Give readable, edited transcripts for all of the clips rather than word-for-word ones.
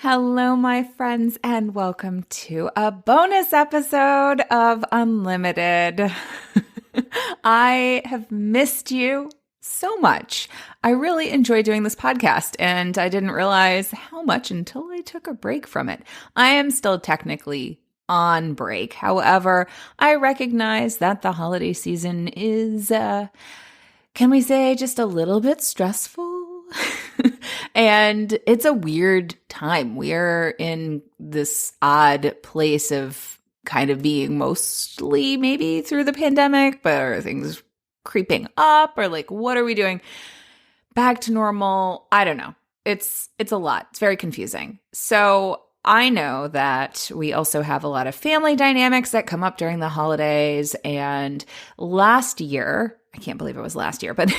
Hello, my friends, and welcome to a bonus episode of Unlimited. I have missed you so much. I really enjoy doing this podcast, and I didn't realize how much until I took a break from it. I am still technically on break. However, I recognize that the holiday season is, can we say, just a little bit stressful? And it's a weird time. We're in this odd place of kind of being mostly maybe through the pandemic, but are things creeping up, or like, what are we doing? Back to normal? I don't know. It's a lot. It's very confusing. So I know that we also have a lot of family dynamics that come up during the holidays. And last year, I can't believe it was last year, but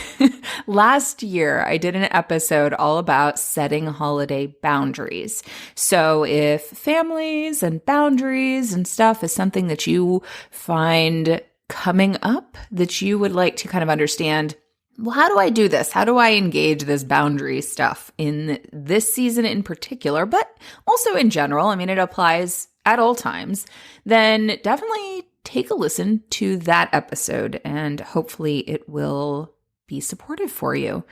last year I did an episode all about setting holiday boundaries. So if families and boundaries and stuff is something that you find coming up, that you would like to kind of understand, well, how do I do this? How do I engage this boundary stuff in this season in particular, but also in general? I mean, it applies at all times. Then definitely take a listen to that episode, and hopefully it will be supportive for you.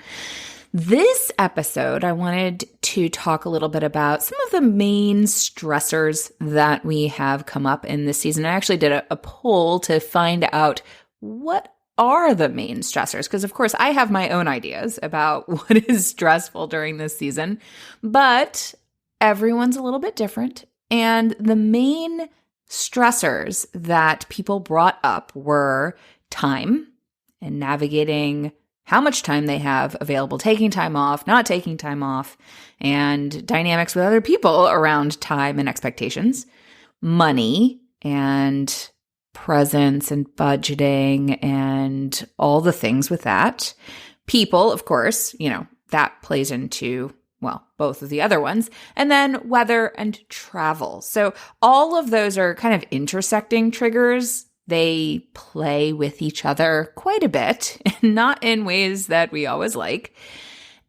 This episode, I wanted to talk a little bit about some of the main stressors that we have come up in this season. I actually did a poll to find out what are the main stressors, because of course I have my own ideas about what is stressful during this season, but everyone's a little bit different. And the main stressors that people brought up were time and navigating how much time they have available, taking time off, not taking time off, and dynamics with other people around time and expectations, money and presence and budgeting and all the things with that. People, of course, that plays into, well, both of the other ones, and then weather and travel. So all of those are kind of intersecting triggers. They play with each other quite a bit, not in ways that we always like.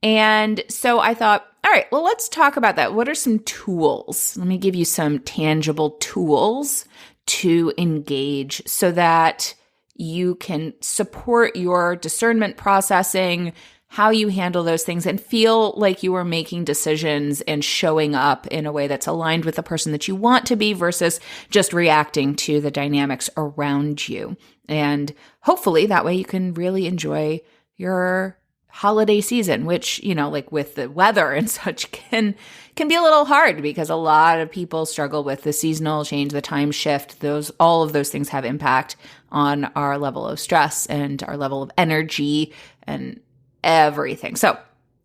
And so I thought, all right, well, let's talk about that. What are some tools? Let me give you some tangible tools to engage so that you can support your discernment processing, how you handle those things, and feel like you are making decisions and showing up in a way that's aligned with the person that you want to be versus just reacting to the dynamics around you. And hopefully that way you can really enjoy your holiday season, which, like with the weather and such can be a little hard because a lot of people struggle with the seasonal change, the time shift. All of those things have impact on our level of stress and our level of energy and everything. So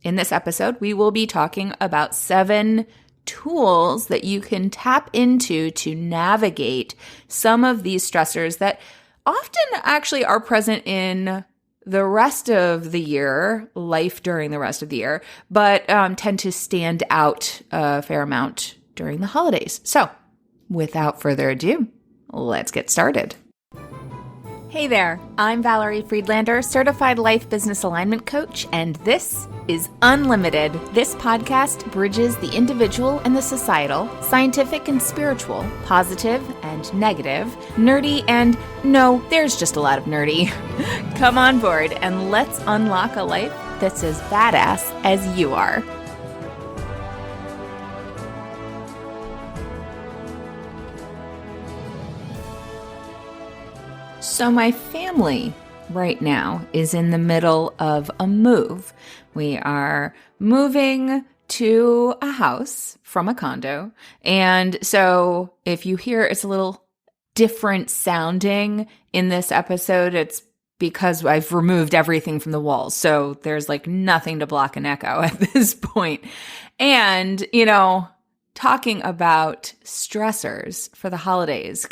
in this episode, we will be talking about 7 tools that you can tap into to navigate some of these stressors that often actually are present in the rest of the year, life during the rest of the year, but tend to stand out a fair amount during the holidays. So without further ado, let's get started. Hey there, I'm Valerie Friedlander, Certified Life Business Alignment Coach, and this is Unlimited. This podcast bridges the individual and the societal, scientific and spiritual, positive and negative, nerdy and no, there's just a lot of nerdy. Come on board and let's unlock a life that's as badass as you are. So my family right now is in the middle of a move. We are moving to a house from a condo. And so if you hear it's a little different sounding in this episode, it's because I've removed everything from the walls. So there's like nothing to block an echo at this point. And, talking about stressors for the holidays.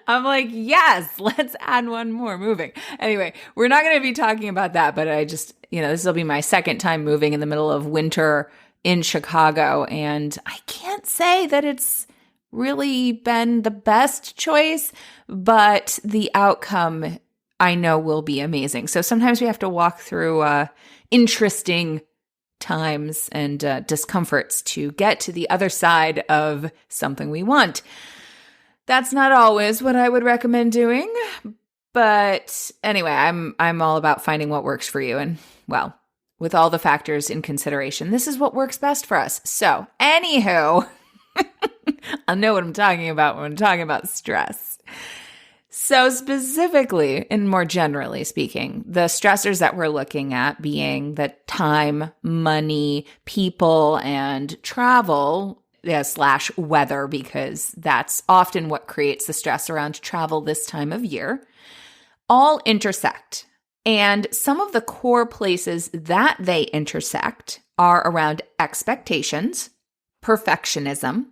I'm like, yes, let's add one more, moving. Anyway, we're not going to be talking about that, but I just, this will be my second time moving in the middle of winter in Chicago. And I can't say that it's really been the best choice, but the outcome I know will be amazing. So sometimes we have to walk through interesting times and discomforts to get to the other side of something we want. That's not always what I would recommend doing, but anyway, I'm all about finding what works for you. And well, with all the factors in consideration, this is what works best for us. So anywho, I know what I'm talking about when I'm talking about stress. So specifically, and more generally speaking, the stressors that we're looking at being the time, money, people, and travel / weather, because that's often what creates the stress around travel this time of year, all intersect. And some of the core places that they intersect are around expectations, perfectionism,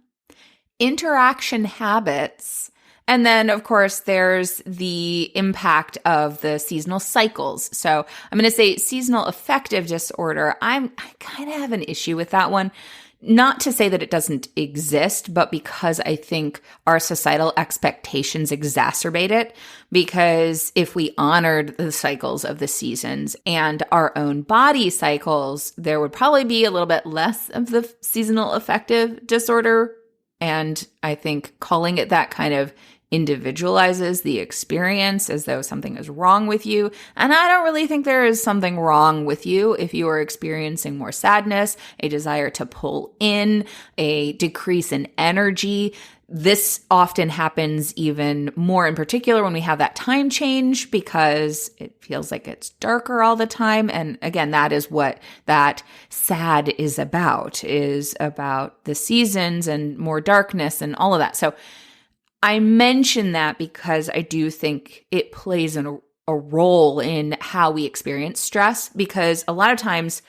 interaction habits, and then, of course, there's the impact of the seasonal cycles. So I'm going to say seasonal affective disorder. I kind of have an issue with that one. Not to say that it doesn't exist, but because I think our societal expectations exacerbate it. Because if we honored the cycles of the seasons and our own body cycles, there would probably be a little bit less of the seasonal affective disorder. And I think calling it that kind of individualizes the experience as though something is wrong with you. And I don't really think there is something wrong with you if you are experiencing more sadness, a desire to pull in, a decrease in energy. This often happens even more in particular when we have that time change because it feels like it's darker all the time. And again, that is what that sad is about the seasons and more darkness and all of that. So I mention that because I do think it plays a role in how we experience stress, because a lot of times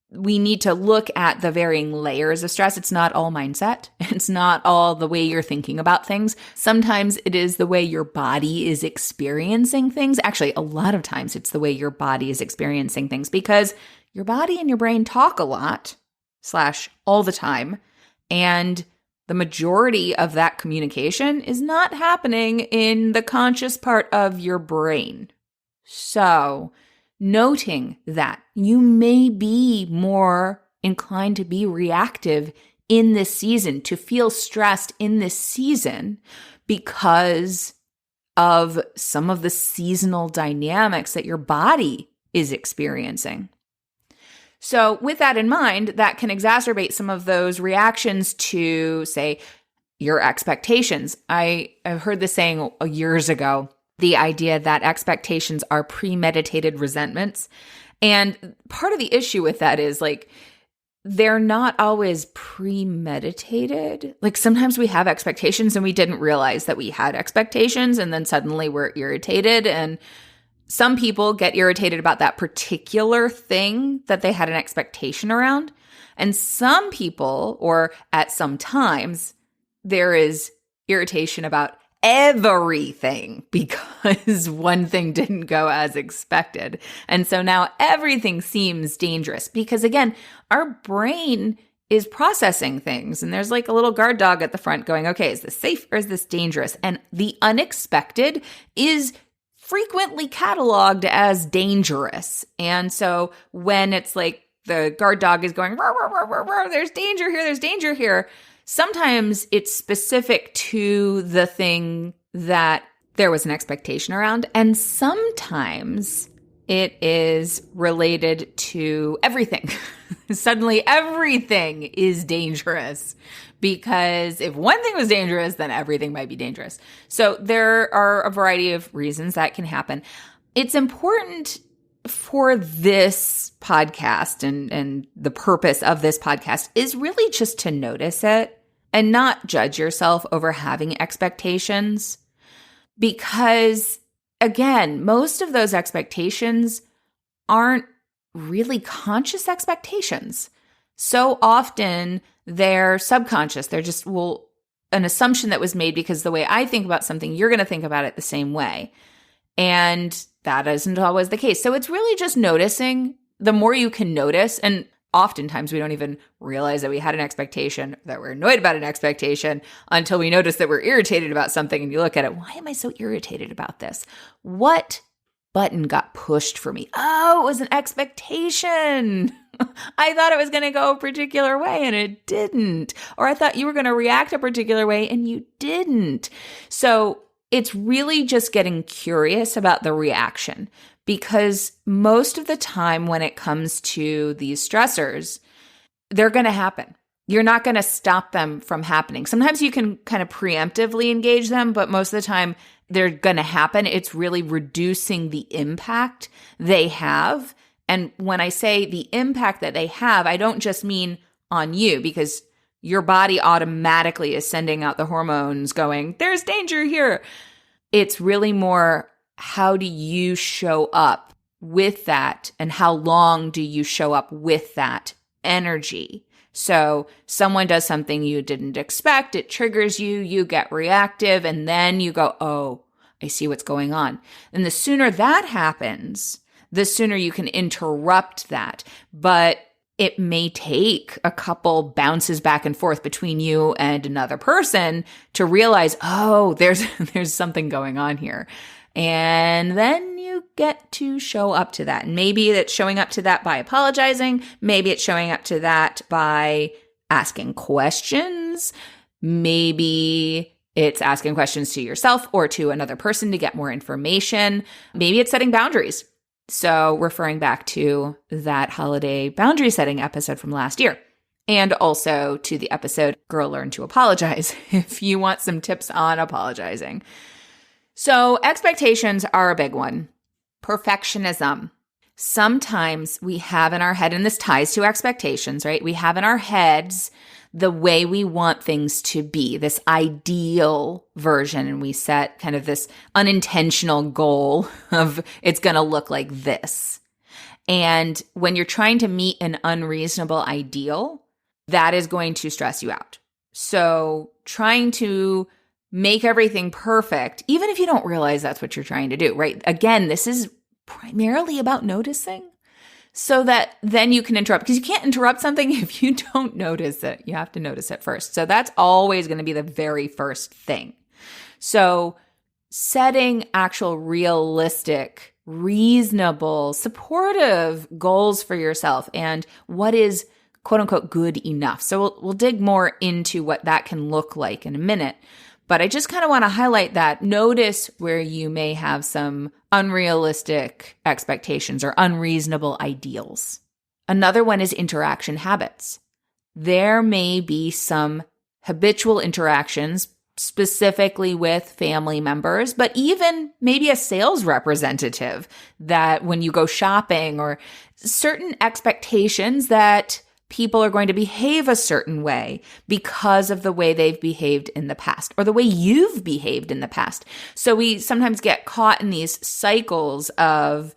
we need to look at the varying layers of stress. It's not all mindset. It's not all the way you're thinking about things. Sometimes it is the way your body is experiencing things. Actually, a lot of times it's the way your body is experiencing things because your body and your brain talk a lot / all the time. And the majority of that communication is not happening in the conscious part of your brain. So, noting that you may be more inclined to be reactive in this season, to feel stressed in this season because of some of the seasonal dynamics that your body is experiencing. So with that in mind, that can exacerbate some of those reactions to, say, your expectations. I heard this saying years ago, the idea that expectations are premeditated resentments. And part of the issue with that is like, they're not always premeditated. Like sometimes we have expectations and we didn't realize that we had expectations and then suddenly we're irritated. And some people get irritated about that particular thing that they had an expectation around. And some people, or at some times, there is irritation about everything because one thing didn't go as expected. And so now everything seems dangerous because, again, our brain is processing things. And there's like a little guard dog at the front going, okay, is this safe or is this dangerous? And the unexpected is frequently cataloged as dangerous. And so when it's like the guard dog is going, roar, roar, roar, roar, roar, there's danger here, sometimes it's specific to the thing that there was an expectation around. And sometimes it is related to everything. Suddenly everything is dangerous. Because if one thing was dangerous, then everything might be dangerous. So there are a variety of reasons that can happen. It's important for this podcast and the purpose of this podcast is really just to notice it and not judge yourself over having expectations. Because again, most of those expectations aren't really conscious expectations. So often they're subconscious. They're just, an assumption that was made because the way I think about something, you're going to think about it the same way. And that isn't always the case. So it's really just noticing. The more you can notice, and oftentimes we don't even realize that we had an expectation, that we're annoyed about an expectation until we notice that we're irritated about something and you look at it, why am I so irritated about this? What button got pushed for me. Oh, it was an expectation. I thought it was going to go a particular way and it didn't. Or I thought you were going to react a particular way and you didn't. So it's really just getting curious about the reaction, because most of the time when it comes to these stressors, they're going to happen. You're not going to stop them from happening. Sometimes you can kind of preemptively engage them, but most of the time they're going to happen. It's really reducing the impact they have. And when I say the impact that they have, I don't just mean on you, because your body automatically is sending out the hormones going, there's danger here. It's really more, how do you show up with that? And how long do you show up with that energy? So someone does something you didn't expect, it triggers you, you get reactive, and then you go, oh, I see what's going on. And the sooner that happens, the sooner you can interrupt that. But it may take a couple bounces back and forth between you and another person to realize, oh, there's something going on here. And then you get to show up to that. And maybe it's showing up to that by apologizing. Maybe it's showing up to that by asking questions. Maybe it's asking questions to yourself or to another person to get more information. Maybe it's setting boundaries. So referring back to that holiday boundary setting episode from last year. And also to the episode, Girl Learn to Apologize, if you want some tips on apologizing. So expectations are a big one. Perfectionism. Sometimes we have in our head, and this ties to expectations, right? We have in our heads the way we want things to be, this ideal version, and we set kind of this unintentional goal of it's going to look like this. And when you're trying to meet an unreasonable ideal, that is going to stress you out. So trying to make everything perfect, even if you don't realize that's what you're trying to do, right? Again, this is primarily about noticing so that then you can interrupt, because you can't interrupt something if you don't notice it. You have to notice it first. So that's always going to be the very first thing. So setting actual realistic, reasonable, supportive goals for yourself and what is quote unquote good enough. So we'll dig more into what that can look like in a minute. But I just kind of want to highlight that. Notice where you may have some unrealistic expectations or unreasonable ideals. Another one is interaction habits. There may be some habitual interactions, specifically with family members, but even maybe a sales representative, that when you go shopping, or certain expectations that people are going to behave a certain way because of the way they've behaved in the past or the way you've behaved in the past. So we sometimes get caught in these cycles of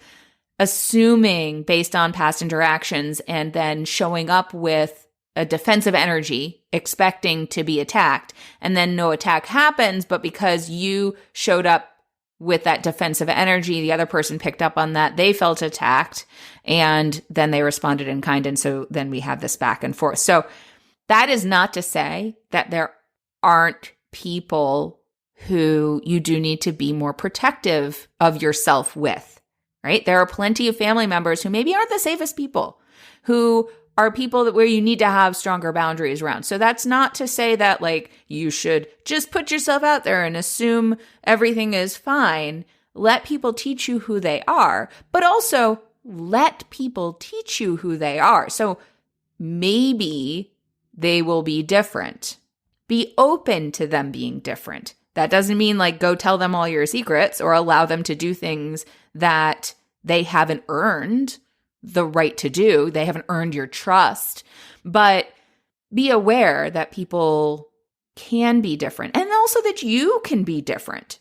assuming based on past interactions and then showing up with a defensive energy, expecting to be attacked, and then no attack happens, but because you showed up with that defensive energy, the other person picked up on that, they felt attacked, and then they responded in kind. And so then we have this back and forth. So that is not to say that there aren't people who you do need to be more protective of yourself with, right? There are plenty of family members who maybe aren't the safest people, who are people that where you need to have stronger boundaries around. So that's not to say that like you should just put yourself out there and assume everything is fine. Let people teach you who they are, but also let people teach you who they are. So maybe they will be different. Be open to them being different. That doesn't mean like go tell them all your secrets or allow them to do things that they haven't earned the right to do. They haven't earned your trust, but be aware that people can be different and also that you can be different.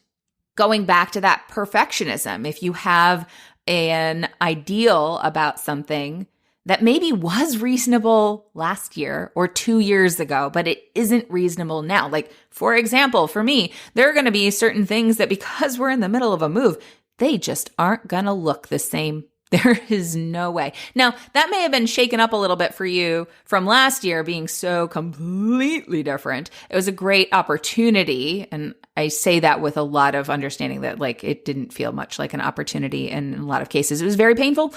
Going back to that perfectionism, if you have an ideal about something that maybe was reasonable last year or 2 years ago, but it isn't reasonable now. Like, for example, for me, there are going to be certain things that because we're in the middle of a move, they just aren't going to look the same There is no way. Now, that may have been shaken up a little bit for you from last year being so completely different. It was a great opportunity. And I say that with a lot of understanding that like it didn't feel much like an opportunity. And in a lot of cases, it was very painful.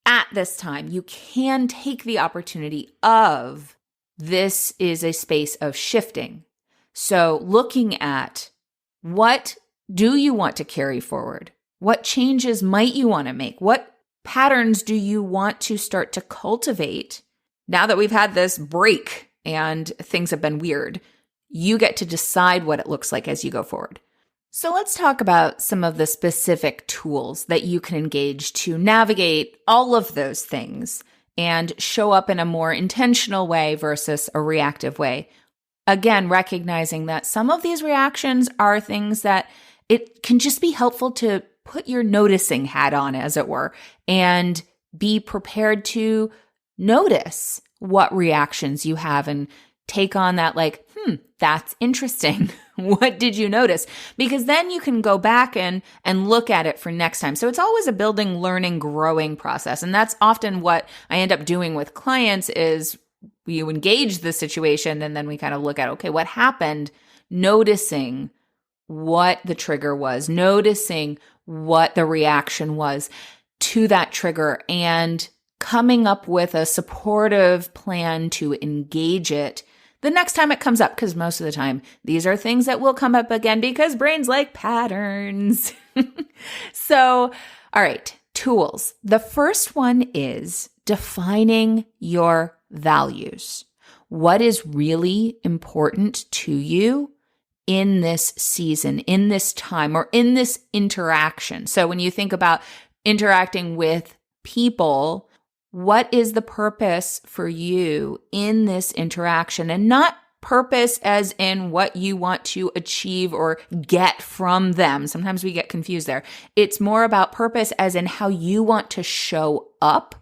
At this time, you can take the opportunity of this is a space of shifting. So looking at what do you want to carry forward? What changes might you want to make? What patterns do you want to start to cultivate now that we've had this break and things have been weird? You get to decide what it looks like as you go forward. So let's talk about some of the specific tools that you can engage to navigate all of those things and show up in a more intentional way versus a reactive way. Again, recognizing that some of these reactions are things that it can just be helpful to put your noticing hat on, as it were, and be prepared to notice what reactions you have and take on that like, that's interesting. What did you notice? Because then you can go back and look at it for next time. So it's always a building, learning, growing process. And that's often what I end up doing with clients is you engage the situation and then we kind of look at, okay, what happened? Noticing what the trigger was, noticing what the reaction was to that trigger and coming up with a supportive plan to engage it the next time it comes up. Because most of the time, these are things that will come up again because brains like patterns. So, all right, tools. The first one is defining your values. What is really important to you in this season, in this time, or in this interaction? So when you think about interacting with people, what is the purpose for you in this interaction? And not purpose as in what you want to achieve or get from them. Sometimes we get confused there. It's more about purpose as in how you want to show up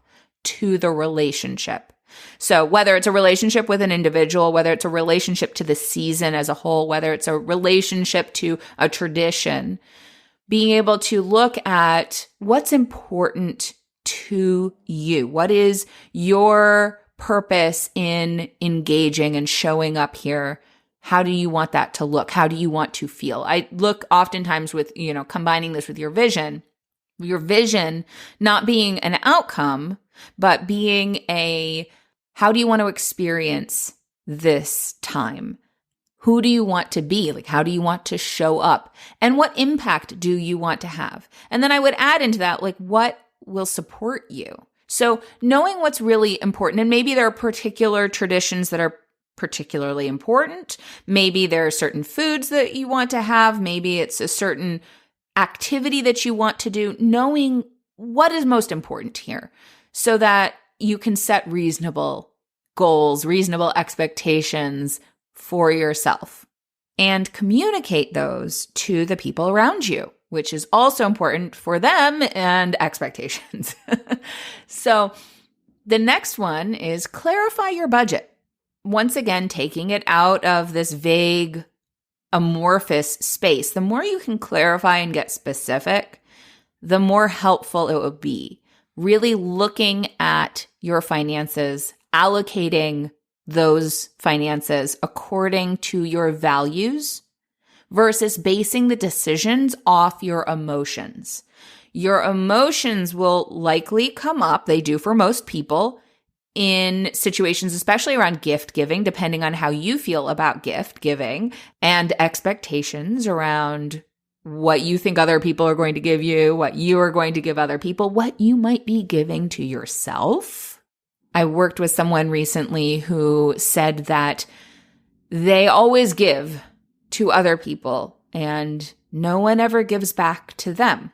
to the relationship. So whether it's a relationship with an individual, whether it's a relationship to the season as a whole, whether it's a relationship to a tradition, being able to look at what's important to you. What is your purpose in engaging and showing up here? How do you want that to look? How do you want to feel? I look oftentimes with, combining this with your vision not being an outcome, but being how do you want to experience this time? Who do you want to be? Like, how do you want to show up? And what impact do you want to have? And then I would add into that, like, what will support you? So knowing what's really important, and maybe there are particular traditions that are particularly important. Maybe there are certain foods that you want to have. Maybe it's a certain activity that you want to do. Knowing what is most important here so that you can set reasonable goals, reasonable expectations for yourself and communicate those to the people around you, which is also important for them and expectations. So the next one is clarify your budget. Once again, taking it out of this vague, amorphous space. The more you can clarify and get specific, the more helpful it will be. Really looking at your finances, allocating those finances according to your values versus basing the decisions off your emotions. Your emotions will likely come up, they do for most people, in situations, especially around gift giving, depending on how you feel about gift giving, and expectations around what you think other people are going to give you, what you are going to give other people, what you might be giving to yourself. I worked with someone recently who said that they always give to other people and no one ever gives back to them.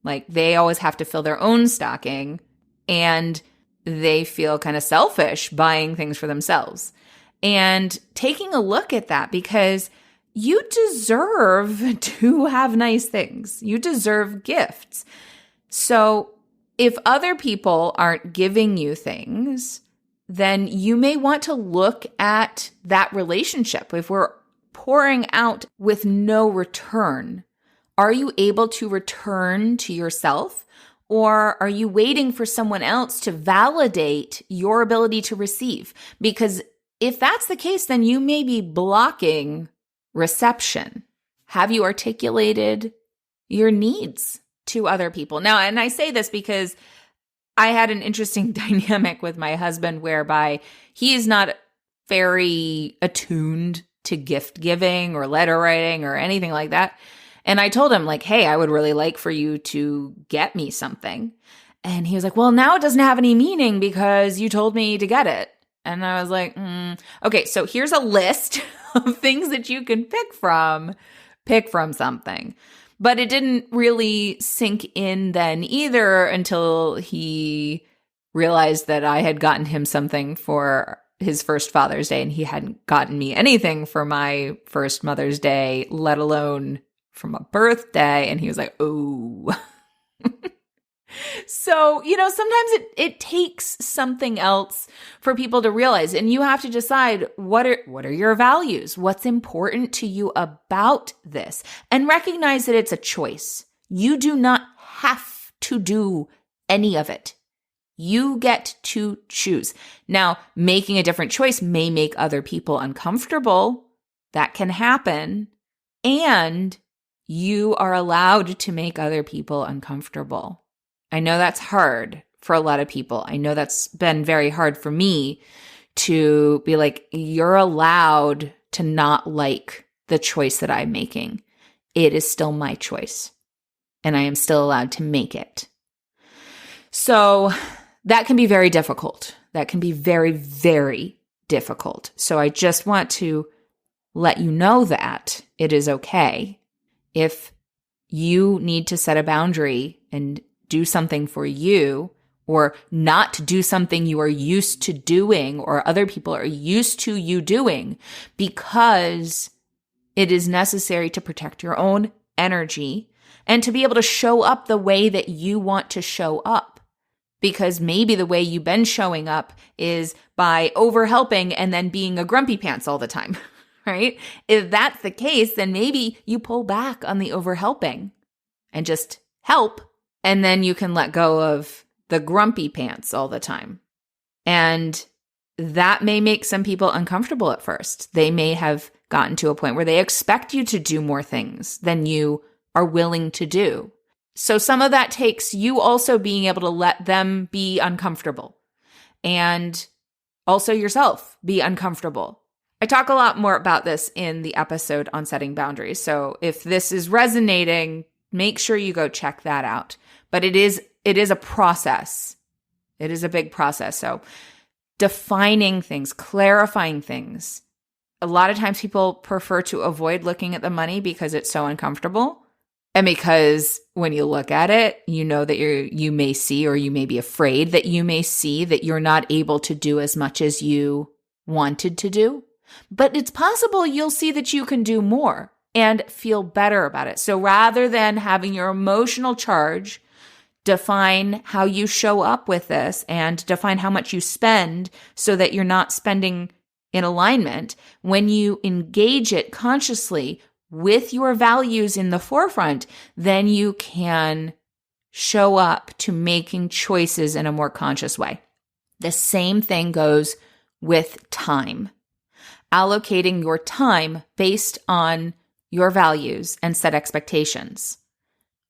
Like they always have to fill their own stocking and they feel kind of selfish buying things for themselves. And taking a look at that, because you deserve to have nice things. You deserve gifts. So if other people aren't giving you things, then you may want to look at that relationship. If we're pouring out with no return, are you able to return to yourself? Or are you waiting for someone else to validate your ability to receive? Because if that's the case, then you may be blocking reception. Have you articulated your needs to other people? Now, and I say this because I had an interesting dynamic with my husband whereby he is not very attuned to gift giving or letter writing or anything like that. And I told him like, hey, I would really like for you to get me something. And he was like, well, now it doesn't have any meaning because you told me to get it. And I was like, okay, so here's a list of things that you can pick from something. But it didn't really sink in then either until he realized that I had gotten him something for his first Father's Day and he hadn't gotten me anything for my first Mother's Day, let alone from a birthday. And he was like, oh. So, sometimes it takes something else for people to realize, and you have to decide what are your values? What's important to you about this? And recognize that it's a choice. You do not have to do any of it. You get to choose. Now, making a different choice may make other people uncomfortable. That can happen. And you are allowed to make other people uncomfortable. I know that's hard for a lot of people. I know that's been very hard for me to be like, you're allowed to not like the choice that I'm making. It is still my choice, and I am still allowed to make it. So that can be very difficult. That can be very, very difficult. So I just want to let you know that it is okay if you need to set a boundary and do something for you, or not do something you are used to doing or other people are used to you doing, because it is necessary to protect your own energy and to be able to show up the way that you want to show up. Because maybe the way you've been showing up is by overhelping and then being a grumpy pants all the time, right? If that's the case, then maybe you pull back on the overhelping and just help. And then you can let go of the grumpy pants all the time. And that may make some people uncomfortable at first. They may have gotten to a point where they expect you to do more things than you are willing to do. So some of that takes you also being able to let them be uncomfortable, and also yourself be uncomfortable. I talk a lot more about this in the episode on setting boundaries. So if this is resonating, make sure you go check that out. But it is a process. It is a big process. So defining things, clarifying things. A lot of times people prefer to avoid looking at the money because it's so uncomfortable. And because when you look at it, you know that you may see, or you may be afraid that you may see that you're not able to do as much as you wanted to do. But it's possible you'll see that you can do more and feel better about it. So rather than having your emotional charge define how you show up with this and define how much you spend so that you're not spending in alignment, when you engage it consciously with your values in the forefront, then you can show up to making choices in a more conscious way. The same thing goes with time. Allocating your time based on your values and set expectations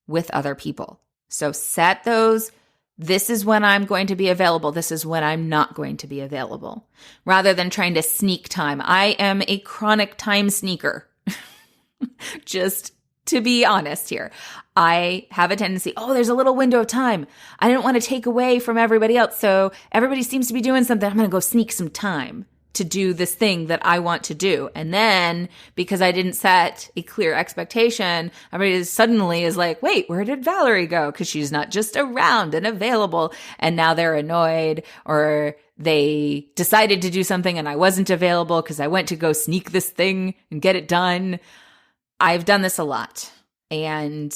with other people. So set those, this is when I'm going to be available, this is when I'm not going to be available, rather than trying to sneak time. I am a chronic time sneaker. Just to be honest here, I have a tendency, there's a little window of time. I didn't want to take away from everybody else. So everybody seems to be doing something. I'm going to go sneak some time to do this thing that I want to do. And then because I didn't set a clear expectation, everybody suddenly is like, wait, where did Valerie go? Because she's not just around and available. And now they're annoyed, or they decided to do something and I wasn't available because I went to go sneak this thing and get it done. I've done this a lot. And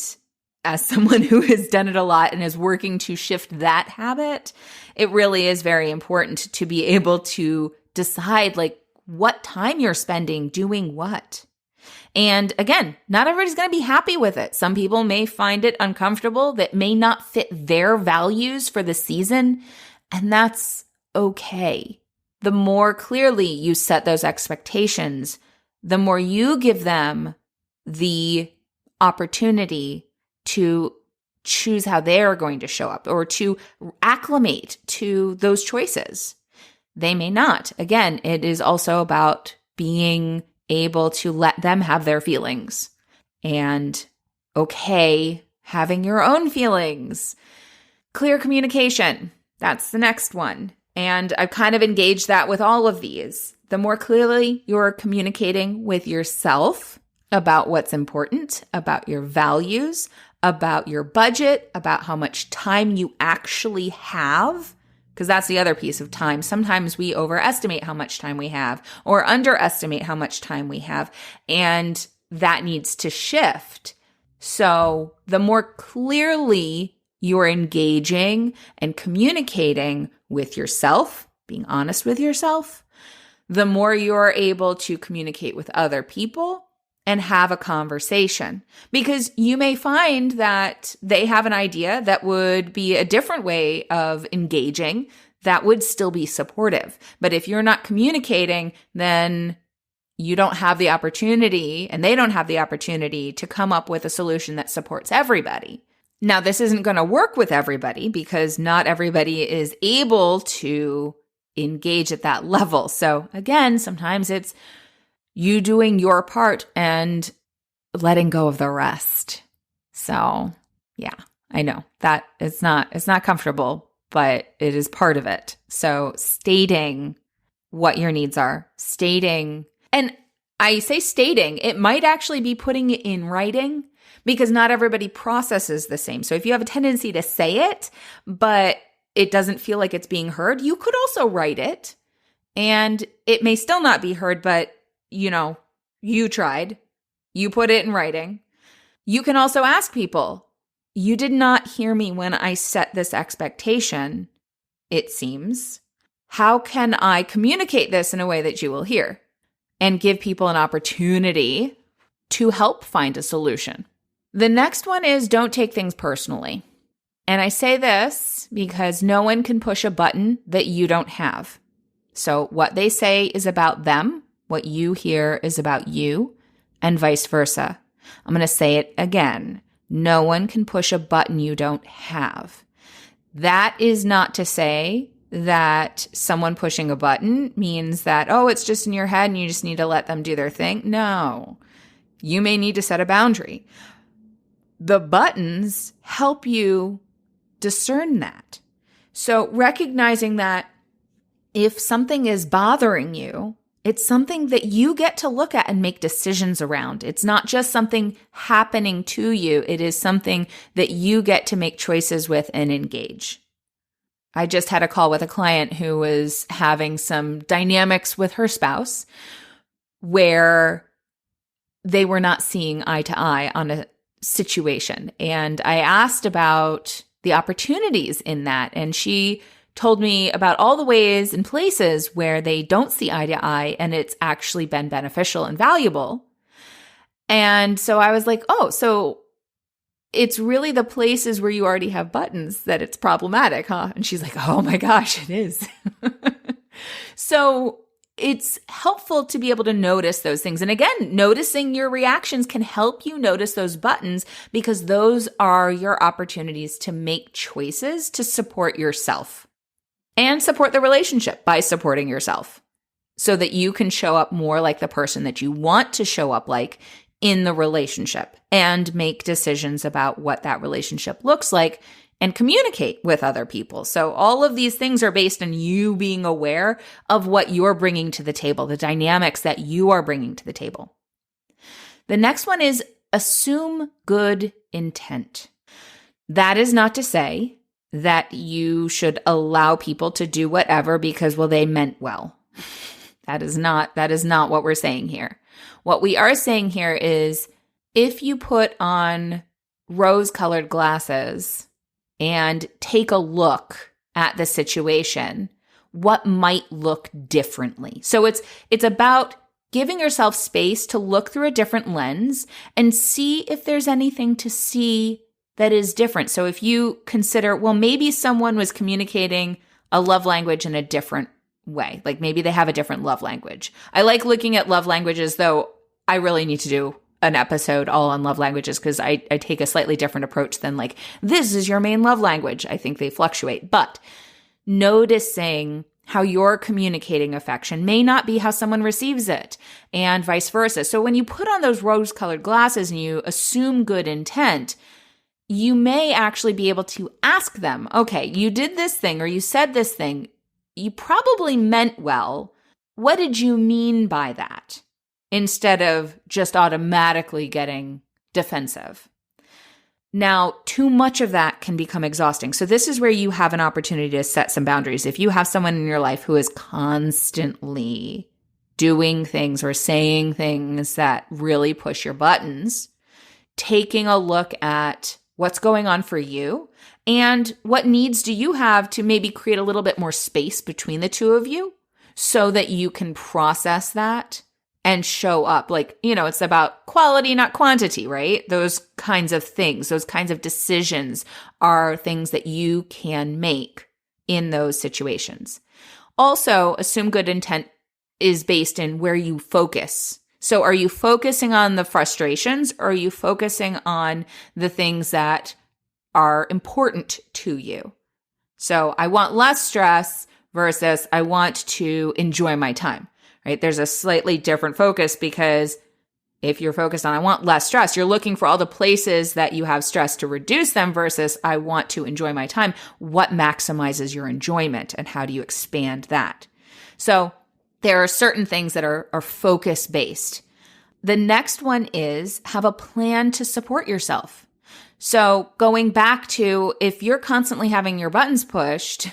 as someone who has done it a lot and is working to shift that habit, it really is very important to be able to decide like what time you're spending doing what. And again, not everybody's going to be happy with it. Some people may find it uncomfortable, that may not fit their values for the season, and that's okay. The more clearly you set those expectations, the more you give them the opportunity to choose how they're going to show up or to acclimate to those choices. They may not. Again, it is also about being able to let them have their feelings and having your own feelings. Clear communication. That's the next one. And I've kind of engaged that with all of these. The more clearly you're communicating with yourself about what's important, about your values, about your budget, about how much time you actually have, because that's the other piece of time. Sometimes we overestimate how much time we have or underestimate how much time we have, and that needs to shift. So the more clearly you're engaging and communicating with yourself, being honest with yourself, the more you're able to communicate with other people and have a conversation. Because you may find that they have an idea that would be a different way of engaging that would still be supportive. But if you're not communicating, then you don't have the opportunity, and they don't have the opportunity to come up with a solution that supports everybody. Now, this isn't going to work with everybody because not everybody is able to engage at that level. So again, sometimes it's you doing your part and letting go of the rest. So yeah, I know that it's not comfortable, but it is part of it. So stating what your needs are, and I say stating, it might actually be putting it in writing because not everybody processes the same. So if you have a tendency to say it, but it doesn't feel like it's being heard, you could also write it and it may still not be heard, but you tried, you put it in writing. You can also ask people, you did not hear me when I set this expectation, it seems. How can I communicate this in a way that you will hear? And give people an opportunity to help find a solution. The next one is don't take things personally. And I say this because no one can push a button that you don't have. So what they say is about them. What you hear is about you, and vice versa. I'm going to say it again. No one can push a button you don't have. That is not to say that someone pushing a button means that, it's just in your head and you just need to let them do their thing. No, you may need to set a boundary. The buttons help you discern that. So recognizing that if something is bothering you, it's something that you get to look at and make decisions around. It's not just something happening to you. It is something that you get to make choices with and engage. I just had a call with a client who was having some dynamics with her spouse where they were not seeing eye to eye on a situation. And I asked about the opportunities in that. And she told me about all the ways and places where they don't see eye to eye and it's actually been beneficial and valuable. And so I was like, so it's really the places where you already have buttons that it's problematic, huh? And she's like, oh my gosh, it is. So it's helpful to be able to notice those things. And again, noticing your reactions can help you notice those buttons because those are your opportunities to make choices to support yourself and support the relationship by supporting yourself so that you can show up more like the person that you want to show up like in the relationship and make decisions about what that relationship looks like and communicate with other people. So all of these things are based on you being aware of what you're bringing to the table, the dynamics that you are bringing to the table. The next one is assume good intent. That is not to say that you should allow people to do whatever because, they meant well. That is not what we're saying here. What we are saying here is if you put on rose-colored glasses and take a look at the situation, what might look differently? So it's about giving yourself space to look through a different lens and see if there's anything to see that is different. So if you consider, well, maybe someone was communicating a love language in a different way, like maybe they have a different love language. I like looking at love languages, though I really need to do an episode all on love languages because I take a slightly different approach than like, this is your main love language. I think they fluctuate. But noticing how you're communicating affection may not be how someone receives it, and vice versa. So when you put on those rose-colored glasses and you assume good intent, you may actually be able to ask them, okay, you did this thing or you said this thing. You probably meant well. What did you mean by that? Instead of just automatically getting defensive. Now, too much of that can become exhausting. So this is where you have an opportunity to set some boundaries. If you have someone in your life who is constantly doing things or saying things that really push your buttons, taking a look at what's going on for you and what needs do you have to maybe create a little bit more space between the two of you so that you can process that and show up. Like, it's about quality, not quantity, right? Those kinds of things, those kinds of decisions are things that you can make in those situations. Also, assume good intent is based in where you focus. So are you focusing on the frustrations or are you focusing on the things that are important to you? So I want less stress versus I want to enjoy my time. Right? There's a slightly different focus because if you're focused on, I want less stress, you're looking for all the places that you have stress to reduce them versus I want to enjoy my time. What maximizes your enjoyment and how do you expand that? So there are certain things that are focus based. The next one is have a plan to support yourself. So going back to if you're constantly having your buttons pushed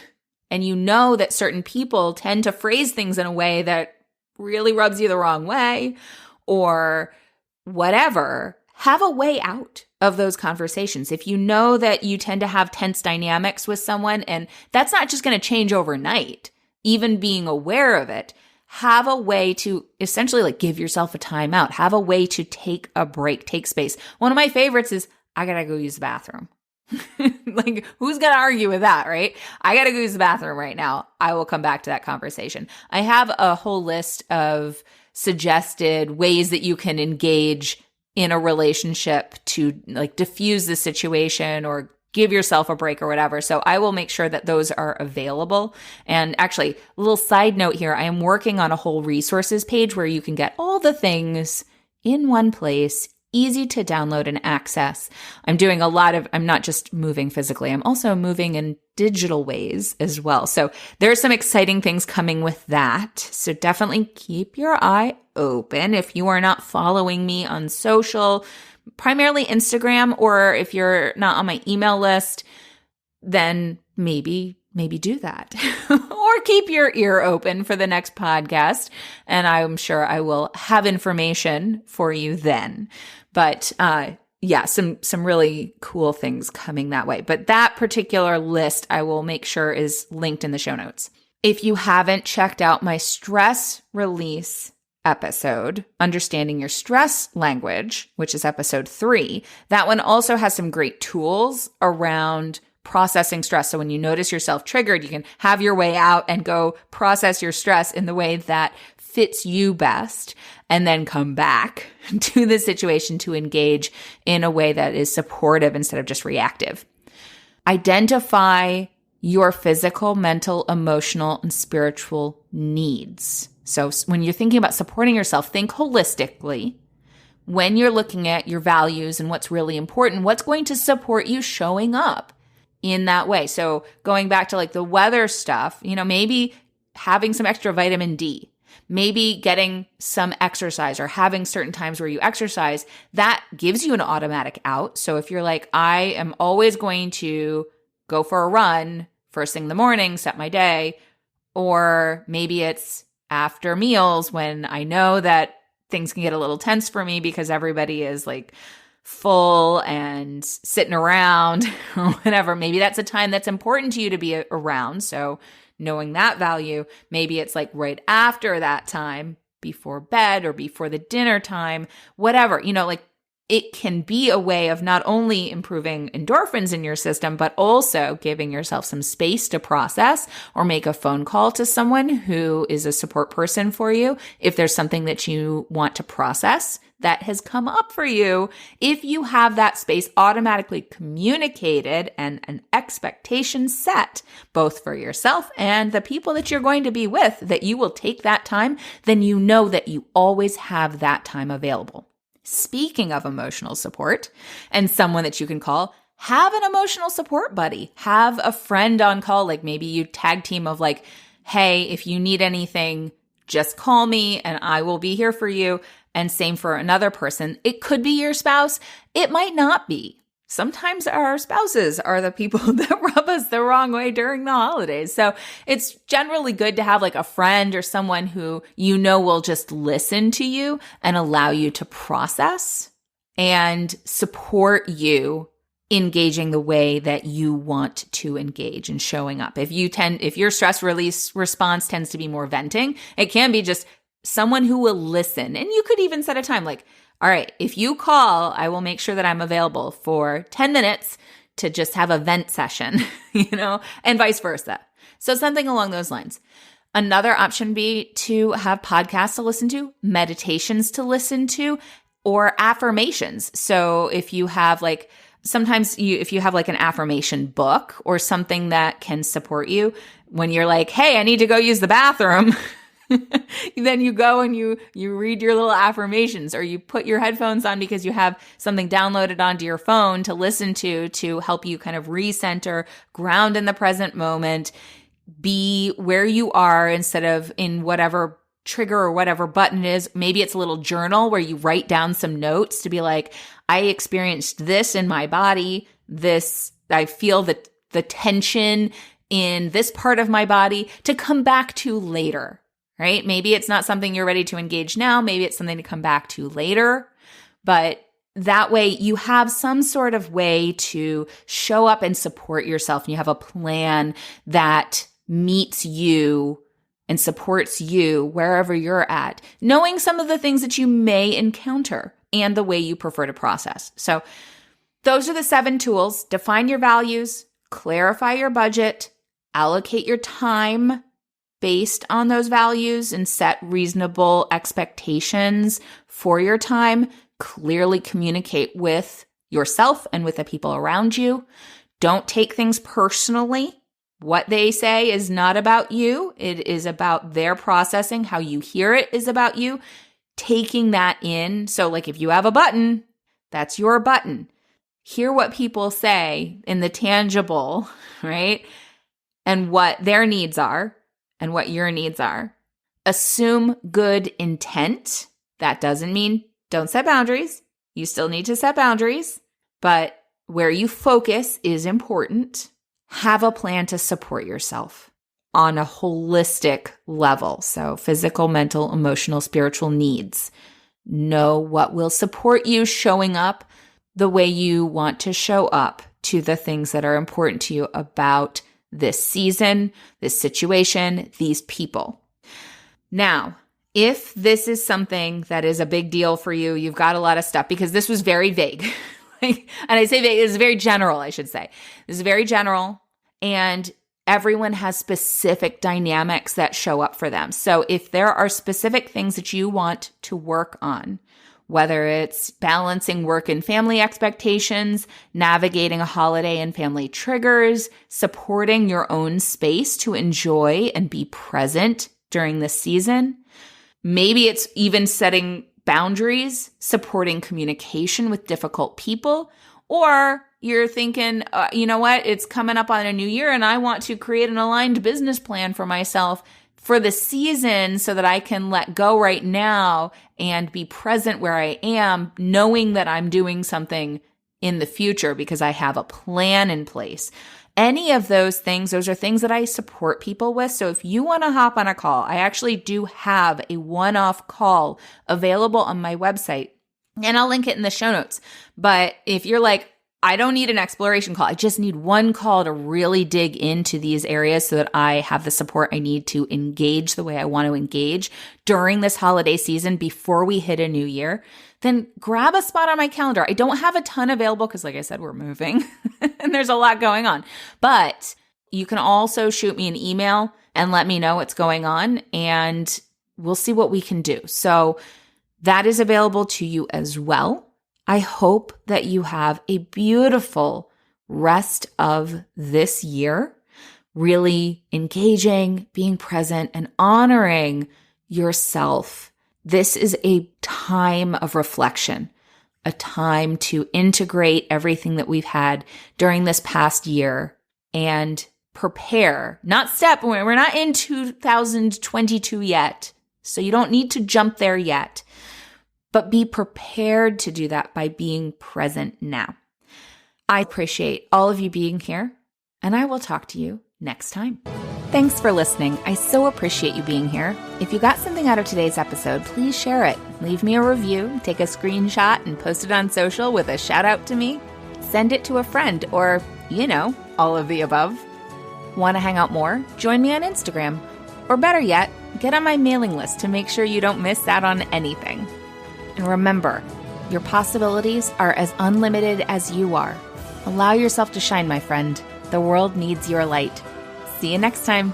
and you know that certain people tend to phrase things in a way that really rubs you the wrong way or whatever, have a way out of those conversations. If you know that you tend to have tense dynamics with someone and that's not just going to change overnight, even being aware of it, have a way to essentially like give yourself a timeout, have a way to take a break, take space. One of my favorites is I got to go use the bathroom. Like, who's going to argue with that, right? I got to go use the bathroom right now. I will come back to that conversation. I have a whole list of suggested ways that you can engage in a relationship to like diffuse the situation or give yourself a break or whatever. So I will make sure that those are available. And actually, a little side note here, I am working on a whole resources page where you can get all the things in one place, easy to download and access. I'm not just moving physically, I'm also moving in digital ways as well. So there are some exciting things coming with that. So definitely keep your eye open. If you are not following me on social, primarily Instagram, or if you're not on my email list, then maybe do that or keep your ear open for the next podcast. And I'm sure I will have information for you then. But yeah, some really cool things coming that way. But that particular list I will make sure is linked in the show notes. If you haven't checked out my stress release episode, Understanding Your Stress Language, which is episode 3, that one also has some great tools around processing stress. So when you notice yourself triggered, you can have your way out and go process your stress in the way that fits you best, and then come back to the situation to engage in a way that is supportive instead of just reactive. Identify your physical, mental, emotional, and spiritual needs. So when you're thinking about supporting yourself, think holistically. When you're looking at your values and what's really important, what's going to support you showing up in that way. So going back to like the weather stuff, maybe having some extra vitamin D, maybe getting some exercise or having certain times where you exercise, that gives you an automatic out. So if you're like, I am always going to go for a run first thing in the morning, set my day, or maybe it's after meals when I know that things can get a little tense for me because everybody is like full and sitting around or whatever. Maybe that's a time that's important to you to be around. So knowing that value, maybe it's like right after that time, before bed or before the dinner time, whatever, like it can be a way of not only improving endorphins in your system, but also giving yourself some space to process or make a phone call to someone who is a support person for you. If there's something that you want to process that has come up for you, if you have that space automatically communicated and an expectation set, both for yourself and the people that you're going to be with, that you will take that time, then you know that you always have that time available. Speaking of emotional support and someone that you can call, have an emotional support buddy. Have a friend on call, like maybe you tag team of like, hey, if you need anything, just call me and I will be here for you. And same for another person. It could be your spouse. It might not be. Sometimes our spouses are the people that rub us the wrong way during the holidays. So it's generally good to have like a friend or someone who will just listen to you and allow you to process and support you engaging the way that you want to engage and showing up. If your stress release response tends to be more venting, it can be just someone who will listen. And you could even set a time like, all right, if you call, I will make sure that I'm available for 10 minutes to just have a vent session, and vice versa. So something along those lines. Another option would be to have podcasts to listen to, meditations to listen to, or affirmations. So if you have if you have like an affirmation book or something that can support you when you're like, hey, I need to go use the bathroom, then you go and you read your little affirmations, or you put your headphones on because you have something downloaded onto your phone to listen to help you kind of recenter, ground in the present moment, be where you are instead of in whatever trigger or whatever button it is. Maybe it's a little journal where you write down some notes to be like, I experienced this in my body. I feel the tension in this part of my body, to come back to later. Right? Maybe it's not something you're ready to engage now. Maybe it's something to come back to later. But that way you have some sort of way to show up and support yourself. And you have a plan that meets you and supports you wherever you're at, knowing some of the things that you may encounter and the way you prefer to process. So those are the 7 tools. Define your values, clarify your budget, allocate your time based on those values and set reasonable expectations for your time. Clearly communicate with yourself and with the people around you. Don't take things personally. What they say is not about you. It is about their processing. How you hear it is about you. Taking that in. So like if you have a button, that's your button. Hear what people say in the tangible, right? And what their needs are. And what your needs are. Assume good intent. That doesn't mean don't set boundaries. You still need to set boundaries, but where you focus is important. Have a plan to support yourself on a holistic level. So physical, mental, emotional, spiritual needs. Know what will support you showing up the way you want to show up to the things that are important to you about this season, this situation, these people. Now, if this is something that is a big deal for you, you've got a lot of stuff, because this was very vague. And I say vague, it's very general, I should say. This is very general, and everyone has specific dynamics that show up for them. So if there are specific things that you want to work on, whether it's balancing work and family expectations, navigating a holiday and family triggers, supporting your own space to enjoy and be present during this season. Maybe it's even setting boundaries, supporting communication with difficult people, or you're thinking, you know what, it's coming up on a new year and I want to create an aligned business plan for myself for the season so that I can let go right now and be present where I am, knowing that I'm doing something in the future because I have a plan in place. Any of those things, those are things that I support people with. So if you want to hop on a call, I actually do have a one-off call available on my website, and I'll link it in the show notes. But if you're like, I don't need an exploration call. I just need one call to really dig into these areas so that I have the support I need to engage the way I want to engage during this holiday season before we hit a new year. Then grab a spot on my calendar. I don't have a ton available because, like I said, we're moving and there's a lot going on. But you can also shoot me an email and let me know what's going on, and we'll see what we can do. So that is available to you as well. I hope that you have a beautiful rest of this year, really engaging, being present, and honoring yourself. This is a time of reflection, a time to integrate everything that we've had during this past year and prepare, we're not in 2022 yet, so you don't need to jump there yet. But be prepared to do that by being present now. I appreciate all of you being here, and I will talk to you next time. Thanks for listening. I so appreciate you being here. If you got something out of today's episode, please share it. Leave me a review, take a screenshot, and post it on social with a shout out to me. Send it to a friend or, all of the above. Want to hang out more? Join me on Instagram. Or better yet, get on my mailing list to make sure you don't miss out on anything. And remember, your possibilities are as unlimited as you are. Allow yourself to shine, my friend. The world needs your light. See you next time.